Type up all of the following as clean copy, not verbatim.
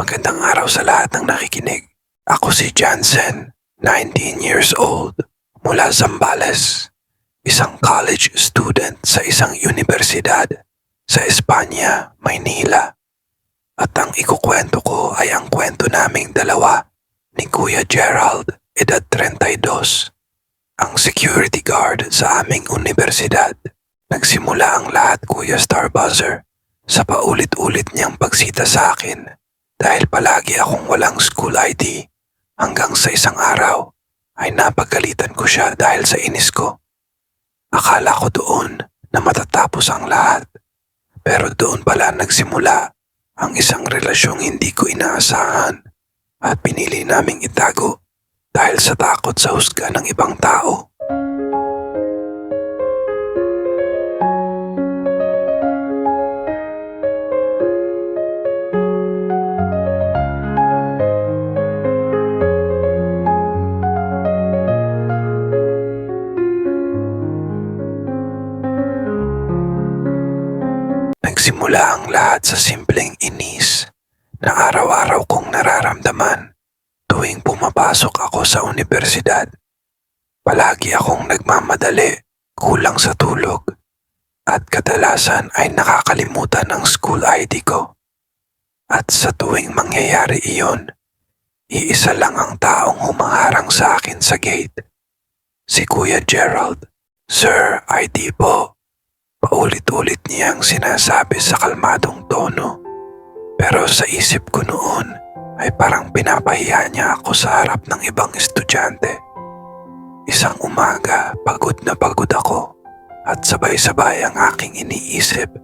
Magandang araw sa lahat ng nakikinig. Ako si Jansen, 19 years old, mula Zambales. Isang college student sa isang universidad sa Espanya, Maynila. At ang ikukwento ko ay ang kwento naming dalawa ni Kuya Gerald, edad 32, ang security guard sa aming universidad. Nagsimula ang lahat, Kuya Starbuzzer, sa paulit-ulit niyang pagsita sa akin dahil palagi akong walang school ID hanggang sa isang araw ay napagalitan ko siya dahil sa inis ko. Akala ko doon na matatapos ang lahat, pero doon pala nagsimula ang isang relasyong hindi ko inaasahan at pinili naming itago dahil sa takot sa husga ng ibang tao. Nagsimula ang lahat sa simpleng inis na araw-araw kong nararamdaman tuwing pumapasok ako sa universidad. Palagi akong nagmamadali, kulang sa tulog, at kadalasan ay nakakalimutan ang school ID ko. At sa tuwing mangyayari iyon, iisa lang ang taong humaharang sa akin sa gate. Si Kuya Gerald. "Sir, ID po." Paulit-ulit niyang sinasabi sa kalmadong tono. Pero sa isip ko noon ay parang pinapahiya niya ako sa harap ng ibang estudyante. Isang umaga, pagod na pagod ako at sabay-sabay ang aking iniisip.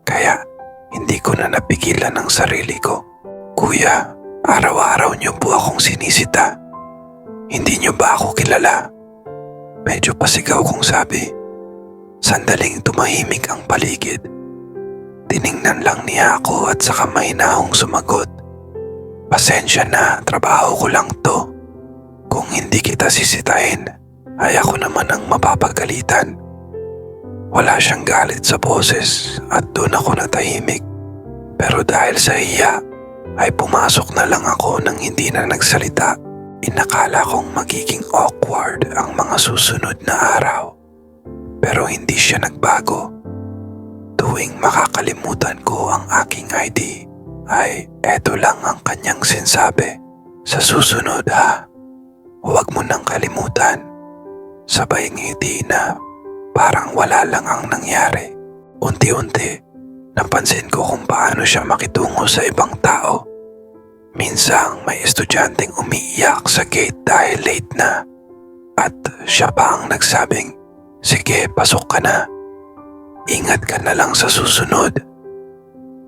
Kaya hindi ko na napigilan ang sarili ko. "Kuya, araw-araw niyo po akong sinisita. Hindi niyo ba ako kilala?" Medyo pasigaw kong sabi. Sandaling tumahimik ang paligid. Tiningnan lang niya ako at saka mahinahong sumagot. "Pasensya na, trabaho ko lang to. Kung hindi kita sisitahin, ay ako naman ang mapapagalitan." Wala siyang galit sa boses at doon ako natahimik. Pero dahil sa hiya, ay pumasok na lang ako nang hindi na nagsalita. Inakala kong magiging awkward ang mga susunod na araw. Pero hindi siya nagbago. Tuwing makakalimutan ko ang aking ID, ay eto lang ang kanyang sinasabi. "Sa susunod ha, huwag mo nang kalimutan." Sabay ngiti na parang wala lang ang nangyari. Unti-unti, napansin ko kung paano siya makitungo sa ibang tao. Minsang may estudyanteng umiiyak sa gate dahil late na. At siya pa ang nagsabing, "Sige, pasok ka na. Ingat ka na lang sa susunod."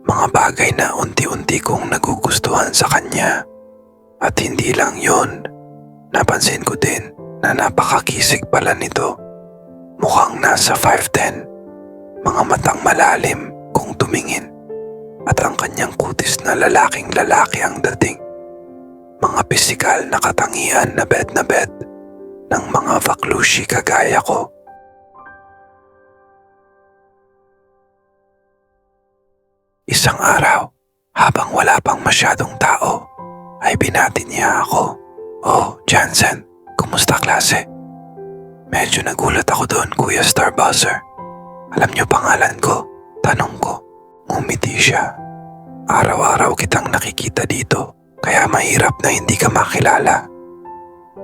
Mga bagay na unti-unti kong nagugustuhan sa kanya. At hindi lang yon, napansin ko din na napakakisig pala nito. Mukhang nasa 5'10", mga matang malalim kung tumingin. At ang kanyang kutis na lalaking lalaki ang dating. Mga pisikal na katangian na bet ng mga vaklushi kagaya ko. Isang araw, habang wala pang masyadong tao, ay binati niya ako. "Oh, Jansen, kumusta klase?" Medyo nagulat ako doon, Kuya Starbuzzer. "Alam niyo pangalan ko?" Tanong ko. Ngumiti siya. "Araw-araw kitang nakikita dito, kaya mahirap na hindi ka makilala."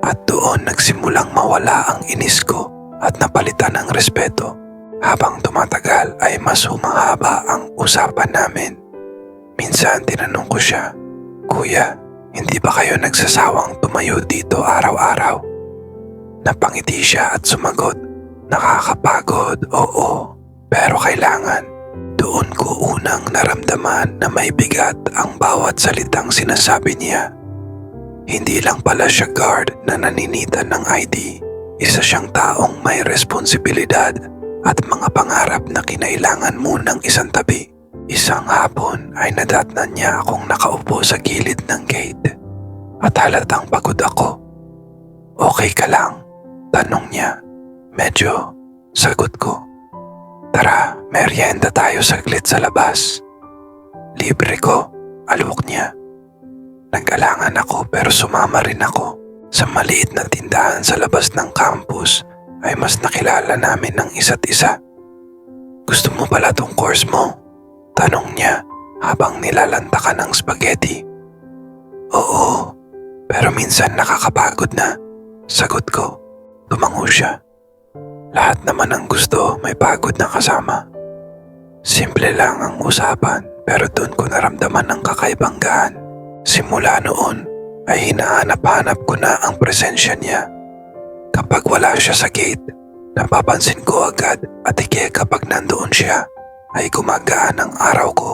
At doon nagsimulang mawala ang inis ko at napalitan ng respeto. Habang tumatagal ay mas humahaba ang usapan namin. Minsan tinanong ko siya, "Kuya, hindi ba kayo nagsasawang tumayo dito araw-araw?" Napangiti siya at sumagot, "Nakakapagod, oo, pero kailangan." Doon ko unang naramdaman na may bigat ang bawat salitang sinasabi niya. Hindi lang pala siya guard na naninitan ng ID. Isa siyang taong may responsibilidad at mga pangarap na kinailangan munang isang tabi. Isang hapon ay nadatnan niya akong nakaupo sa gilid ng gate at halatang pagod ako. "Okay ka lang?" tanong niya. "Medyo," sagot ko. "Tara, merienda tayo saglit sa labas." "Libre ko," alok niya. Nag-alangan ako pero sumama rin ako. Sa maliit na tindahan sa labas ng campus ay mas nakilala namin ng isa't isa. Gusto mo pala tong course mo? Tanong niya habang nilalantakan ng spaghetti. Oo, pero minsan nakakapagod na. Sagot ko. Tumango siya. Lahat naman ng gusto may pagod na kasama. Simple lang ang usapan pero doon ko naramdaman ng kakaibang gaan. Simula noon ay hinahanap-hanap ko na ang presensya niya. Kapag wala siya sa gate, napapansin ko agad at higit kapag nandoon siya ay gumagaan ang araw ko.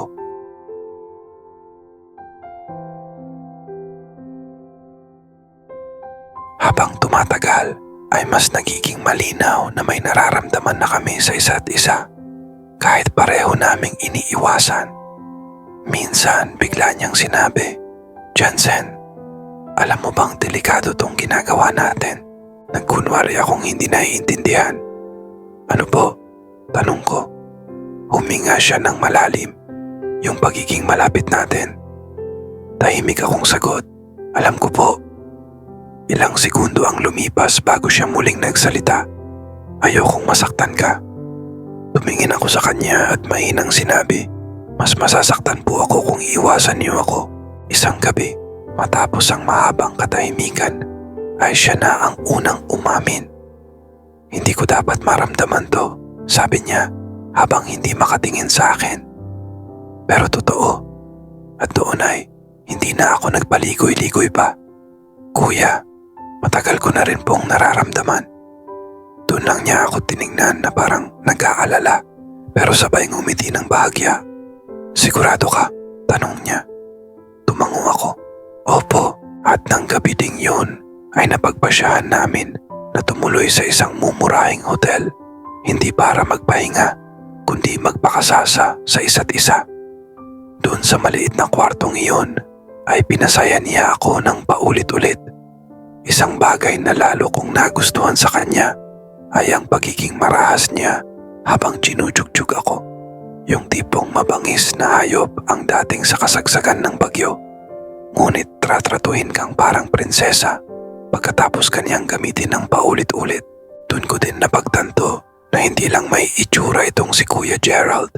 Habang tumatagal ay mas nagiging malinaw na may nararamdaman na kami sa isa't isa kahit pareho naming iniiwasan. Minsan bigla niyang sinabi, "Jansen, alam mo bang delikado tong ginagawa natin?" Nagkunwari akong hindi naiintindihan. Ano po? Tanong ko. Huminga siya ng malalim. Yung pagiging malapit natin. Tahimik akong sagot. Alam ko po. Ilang segundo ang lumipas bago siya muling nagsalita. Ayokong masaktan ka. Tumingin ako sa kanya at mahinang sinabi, mas masasaktan po ako kung iiwasan niyo ako. Isang gabi, matapos ang mahabang katahimikan, ay siya na ang unang umamin. Hindi ko dapat maramdaman to, sabi niya habang hindi makatingin sa akin. Pero totoo, at doon ay hindi na ako nagpaligoy-ligoy pa. Kuya, matagal ko na rin pong nararamdaman. Doon lang niya ako tiningnan na parang nag-aalala pero sabay ngumiti ng bahagya. Sigurado ka? Tanong niya. Tumango ako. Opo, at ng gabi ding yun ay napagpasyahan namin na tumuloy sa isang mumurahing hotel. Hindi para magpahinga, kundi magpakasasa sa isa't isa. Doon sa maliit na kwartong iyon ay pinasaya niya ako ng paulit-ulit. Isang bagay na lalo kong nagustuhan sa kanya ay ang pagiging marahas niya habang ginujugjug ako. Yung tipong mabangis na hayop ang dating sa kasagsagan ng bagyo. Ngunit tratratuhin kang parang prinsesa pagkatapos kaniyang gamitin ng paulit-ulit. Doon ko din napagtanto na hindi lang may itsura itong si Kuya Gerald.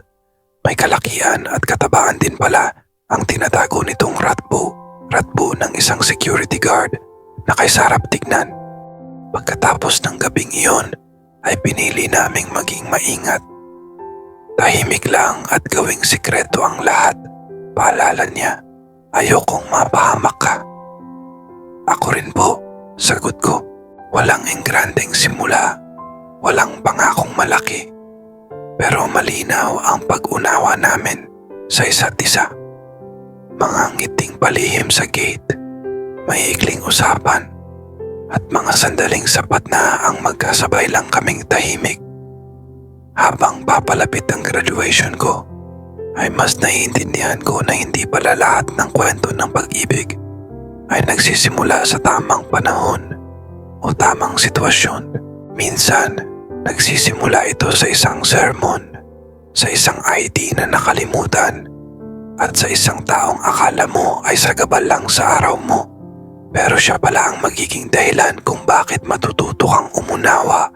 May kalakihan at katabaan din pala ang tinatago nitong ratbo ng isang security guard na kay sarap tignan. Pagkatapos ng gabing iyon ay pinili naming maging maingat. Tahimik lang at gawing sikreto ang lahat. Paalala niya, ayokong mapahamak ka. Ako rin po, sagot ko. Walang engrandeng simula, walang pangakong malaki. Pero malinaw ang pag-unawa namin sa isa't isa. Mga ngiting palihim sa gate, maikling usapan, at mga sandaling sapat na ang magkasabay lang kaming tahimik. Habang papalapit ang graduation ko, ay mas naiintindihan ko na hindi pala lahat ng kwento ng pag-ibig ay nagsisimula sa tamang panahon o tamang sitwasyon. Minsan, nagsisimula ito sa isang sermon, sa isang ID na nakalimutan, at sa isang taong akala mo ay sagabal lang sa araw mo. Pero siya pala ang magiging dahilan kung bakit matututo kang umunawa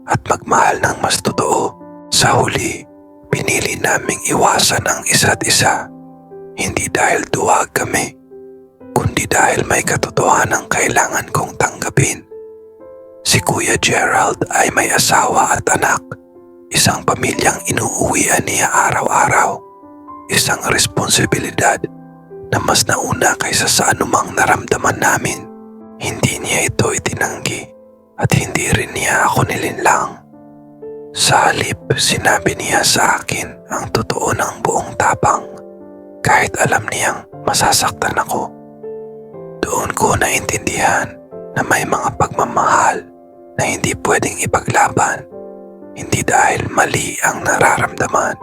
at magmahal ng mas totoo. Sa huli, pinili naming iwasan ang isa't isa. Hindi dahil duwag kami, kundi dahil may katotohanan kailangan kong tanggapin. Si Kuya Gerald ay may asawa at anak, isang pamilyang inuuwian niya araw-araw, isang responsibilidad na mas nauna kaysa sa anumang naramdaman namin. Hindi niya ito itinanggi at hindi rin niya ako nilinlang. Sa halip, sinabi niya sa akin ang totoo ng buong tapang kahit alam niyang masasaktan ako. Doon ko naintindihan na may mga pagmamahal na hindi pwedeng ipaglaban, hindi dahil mali ang nararamdaman,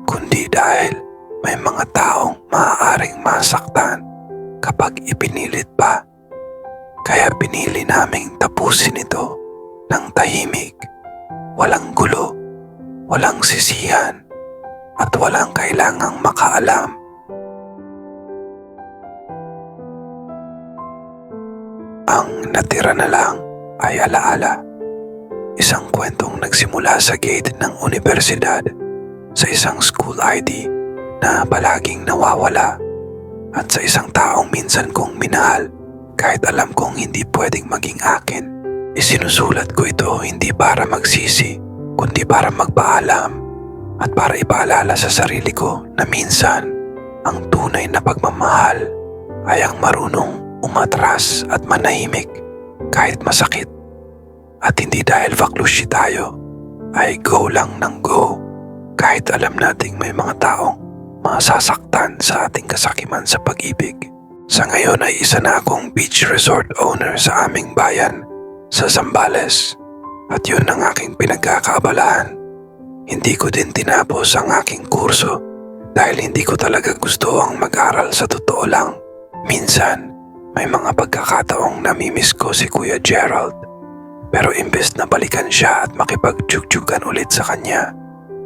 kundi dahil may mga taong maaaring masaktan kapag ipinilit pa. Kaya pinili naming tapusin ito ng tahimik, walang gulo, walang sisihan, at walang kailangang makaalam. Ang natira na lang ay alaala. Isang kwentong nagsimula sa gate ng unibersidad, sa isang school ID na palaging nawawala, at sa isang taong minsan kong minahal kahit alam kong hindi pwedeng maging akin. Isinusulat ko ito hindi para magsisi, kundi para magpaalam at para ipaalala sa sarili ko na minsan ang tunay na pagmamahal ay ang marunong umatras at manahimik kahit masakit. At hindi dahil vaklushi tayo ay go lang ng go kahit alam nating may mga taong masasaktan sa ating kasakiman sa pag-ibig. Sa ngayon ay isa na akong beach resort owner sa aming bayan sa Zambales, at yun ang aking pinagkakaabalahan. Hindi ko din tinapos ang aking kurso dahil hindi ko talaga gusto ang mag-aral sa totoo lang. Minsan, may mga pagkakataong namimiss ko si Kuya Gerald, pero imbes na balikan siya at makipagtsyugtsyugan ulit sa kanya,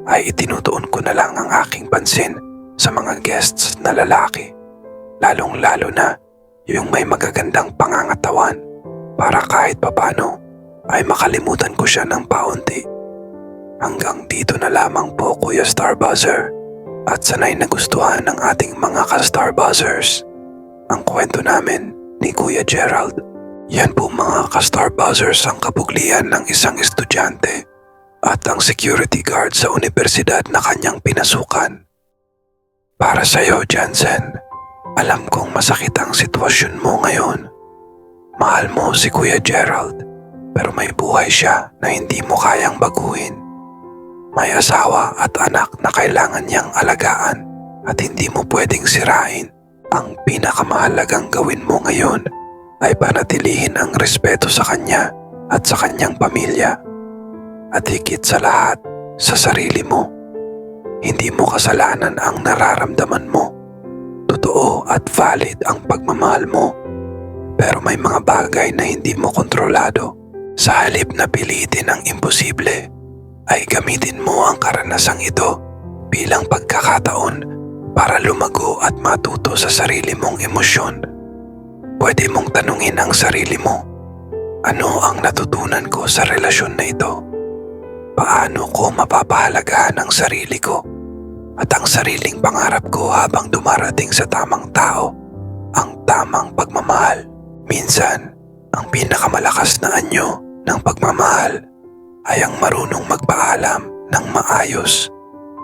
ay itinutuon ko na lang ang aking pansin sa mga guests na lalaki, lalong-lalo na yung may magagandang pangangatawan, para kahit papano ay makalimutan ko siya ng paunti. Hanggang dito na lamang po, Kuya Starbuzzer, at sanay nagustuhan ng ating mga ka-Starbuzzers ang kwento namin ni Kuya Gerald. Yan po mga ka-Starbuzzers ang kabuglian ng isang estudyante at ang security guard sa unibersidad na kanyang pinasukan. Para sa'yo, Jansen, alam kong masakit ang sitwasyon mo ngayon. Mahal mo si Kuya Gerald, pero may buhay siya na hindi mo kayang baguhin. May asawa at anak na kailangan niyang alagaan at hindi mo pwedeng sirain. Ang pinakamahalagang gawin mo ngayon ay panatilihin ang respeto sa kanya at sa kanyang pamilya. At higit sa lahat, sa sarili mo. Hindi mo kasalanan ang nararamdaman mo. Totoo at valid ang pagmamahal mo. Pero may mga bagay na hindi mo kontrolado. Sa halip na pilitin ang imposible, ay gamitin mo ang karanasang ito bilang pagkakataon para lumago at matuto sa sarili mong emosyon. Pwede mong tanungin ang sarili mo, ano ang natutunan ko sa relasyon na ito? Paano ko mapapahalagahan ang sarili ko at ang sariling pangarap ko habang dumarating sa tamang tao, ang tamang pagmamahal? Minsan, ang pinakamalakas na anyo ng pagmamahal ay ang marunong magpaalam ng maayos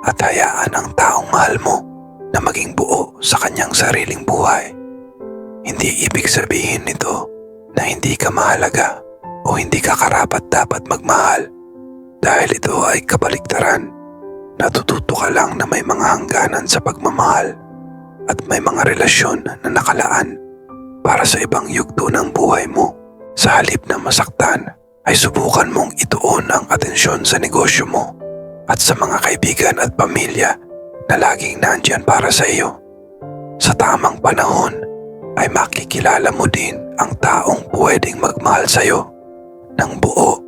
at hayaan ang taong mahal mo na maging buo sa kanyang sariling buhay. Hindi ibig sabihin nito na hindi ka mahalaga o hindi ka karapat-dapat magmahal. Dahil ito ay kabaligtaran. Natututo ka lang na may mga hangganan sa pagmamahal at may mga relasyon na nakalaan para sa ibang yugto ng buhay mo. Sa halip na masaktan, ay subukan mong ituon ang atensyon sa negosyo mo at sa mga kaibigan at pamilya na laging nandyan para sa iyo. Sa tamang panahon, ay makikilala mo din ang taong pwedeng magmahal sa iyo ng buo,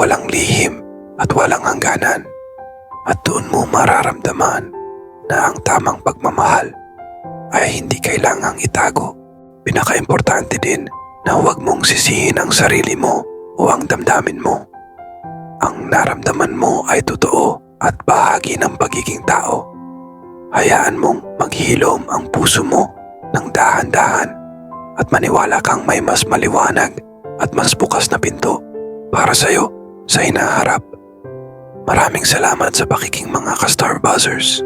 walang lihim, at walang hangganan. At doon mo mararamdaman na ang tamang pagmamahal ay hindi kailangang itago. Pinaka-importante din na huwag mong sisihin ang sarili mo o ang damdamin mo. Ang naramdaman mo ay totoo at bahagi ng pagiging tao. Hayaan mong maghilom ang puso mo ng dahan-dahan at maniwala kang may mas maliwanag at mas bukas na pinto para sa'yo sa hinaharap. Maraming salamat sa pakiking mga ka-Starbuzzers.